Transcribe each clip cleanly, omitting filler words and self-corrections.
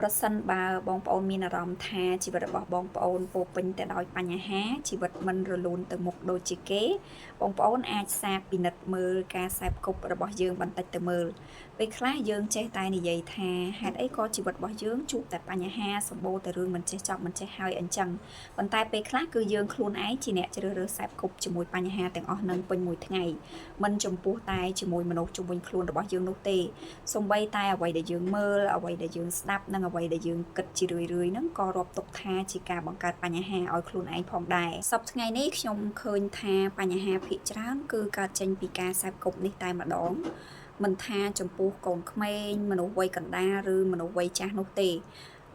ប្រសិនបើបងប្អូនមានអារម្មណ៍ថាជីវិតរបស់បងប្អូនពោរពេញទៅដោយបញ្ហាជីវិតមិនរលូនទៅមុខដូចជាគេបងប្អូនអាចសាកពិនិត្យមើលការសែបគប់របស់យើងបន្តិចទៅមើលពេលខ្លះយើងចេះតែនិយាយថាហេតុអីក៏ជីវិតរបស់យើងជួបតែបញ្ហាសម្បូរតែរឿងមិនចេះចប់មិនចេះហើយអញ្ចឹងប៉ុន្តែពេលខ្លះគឺយើងខ្លួនឯងជាអ្នកជ្រើសរើសសែបគប់ជាមួយបញ្ហាទាំងអស់នឹងពេញមួយថ្ងៃមិនចំពោះតែជាមួយមនុស្សជុំវិញខ្លួនរបស់យើងនោះទេសូម្បីតែអ្វីដែលយើងមើលអ្វីដែលយើងស្ដាប់និងអ្វីដែលយើងគិតជារឿយៗហ្នឹងក៏រាប់ទុកថាជាការបង្កើតបញ្ហាឲ្យខ្លួនឯងផងដែរសប្តាហ៍ថ្ងៃនេះខ្ញុំឃើញថាបញ្ហាភាគច្រើនគឺកើតចេញពីការសែបគប់នេះតែម្ដងមិនថាចំពោះកូនក្មេងមនុស្សវ័យកណ្ដាលឬមនុស្សវ័យចាស់នោះទេ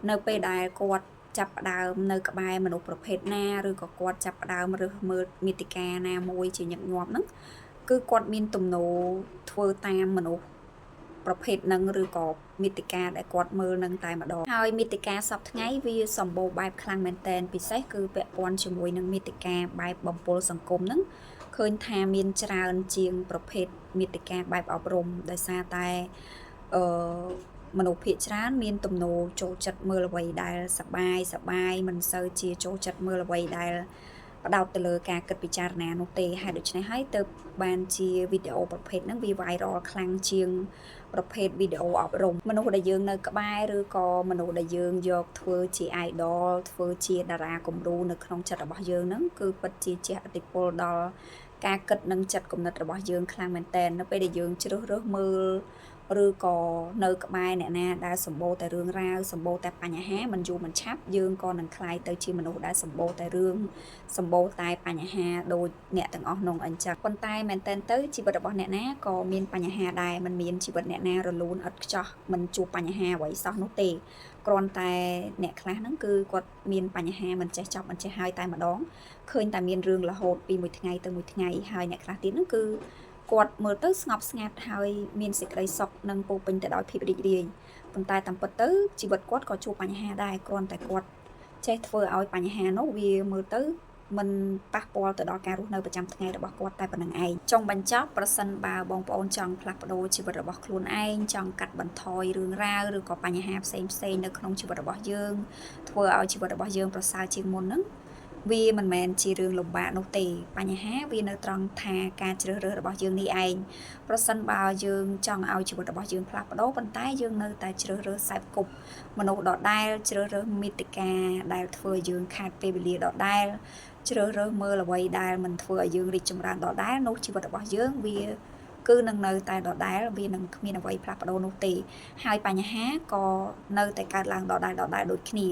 នៅពេលដែលគាត់ចាប់ផ្ដើមនៅក្បែរមនុស្សប្រភេទណាឬក៏គាត់ចាប់ផ្ដើមរើសមើលមាតិកាណាមួយជាញឹកញាប់ហ្នឹងគឺគាត់មានទំនោរធ្វើតាមមនុស្សប្រភេទហ្នឹងឬក៏មាតិកាដែលគាត់មើលនឹងតែម្ដងហើយមាតិកាសប្តាហ៍ថ្ងៃវាសម្បូរបែបខ្លាំងមែនតែនពិសេសគឺពាក់ព័ន្ធជាមួយនឹងមាតិកាបែបបំពុលសង្គមហ្នឹងឃើញថាមានច្រើនជាងប្រភេទមាតិកាបែបអប់រំដោយសារតែមនុស្សភាគច្រើនមានទំនោរចូលចិត្តមើលអ្វីដែលសបាយមិនសូវជាចូលចិត្តមើលអ្វីដែលផ្ដោតទៅលើការគិតពិចារណានោះទេហើយដូច្នេះហើយទៅបានជាវីដេអូប្រភេទហ្នឹងវា viral ខ្លាំងជាងប្រភេទវីដេអូអប់រំមនុស្សដែលយើងនៅក្បែរឬក៏មនុស្សដែលយើងយកធ្វើជា idol ធ្វើជាតារាគំរូនៅក្នុងចិត្តរបស់យើងហ្នឹងគឺពិតជាជះឥទ្ធិពលដល់ការគិតនិងចិត្តគំនិតរបស់យើងខ្លាំងមែនទែននៅពេលដែលយើងជ្រើសរើសមើលឬក៏នៅក្បែរអ្នកណាដែលសម្បូរតែរឿងរ៉ាវសម្បូរតែបញ្ហាមិនយូរមិនឆាប់យើងក៏នឹងក្លាយទៅជាមនុស្សដែលសម្បូរតែរឿងសម្បូរតែបញ្ហាដូចអ្នកទាំងអស់នោះអញ្ចឹងប៉ុន្តែមែនតើទៅជីវិតរបស់អ្នកណាក៏មានបញ្ហាដែរមិនមានជីវិតអ្នកណារលូនឥតខ្ចោះមិនជួបបញ្ហាអ្វីសោះនោះទេគ្រាន់តែអ្នកខ្លះហ្នឹងគឺគាត់មានបញ្ហាមិនចេះចប់មិនចេះហើយតែម្ដងឃើញតែមានរឿងរហូតពីមួយថ្ងៃទៅមួយថ្ងៃហើយអ្នកខ្លះទៀតហ្នឹងគឺគាត់មើលទៅស្ងប់ស្ងាត់ហើយមានសេចក្តីសុខនិងពោរពេញទៅដោយភាពរីករាយប៉ុន្តែតាមពិតទៅជីវិតគាត់ក៏ជួបបញ្ហាដែរគ្រាន់តែគាត់ចេះធ្វើឲ្យបញ្ហានោះវាមើលទៅមិនប៉ះពាល់ទៅដល់ការរស់នៅប្រចាំថ្ងៃរបស់គាត់តែប៉ុណ្្នឹងឯងចុងបញ្ចប់ប្រសិនបើបងប្អូនចង់ផ្លាស់ប្ដូរជីវិតរបស់ខ្លួនឯងចង់កាត់បន្ថយរឿងរ៉ាវឬក៏បញ្ហាផ្សេងនៅក្នុងជីវិតរបស់យើងធ្វើឲ្យជីវិតរបស់យើងប្រសើរជាងមុនហ្នឹងវាមិនមែនជារឿងលំបាកនោះទេបញ្ហាវានៅត្រង់ថាការជ្រើសរើសរបស់យើងនេះឯងប្រសិនបើយើងចង់ឲ្យជីវិតរបស់យើងផ្លាស់ប្ដូរប៉ុន្តែយើងនៅតែជ្រើសរើសសែបគប់មនុស្សដដែលជ្រើសរើសមាតិកាដែលធ្វើឲ្យយើងខាតពេលវេលាដដែលជ្រើសរើសមើលអ្វីដែលមិនធ្វើឲ្យយើងរីកចម្រើនដដែលនោះជីវិតរបស់យើងវាគឺនឹងនៅតែដដែលវានឹងគ្មានអ្វីផ្លាស់ប្ដូរនោះទេហើយបញ្ហាក៏នៅតែកើតឡើងដដែលដូចគ្នា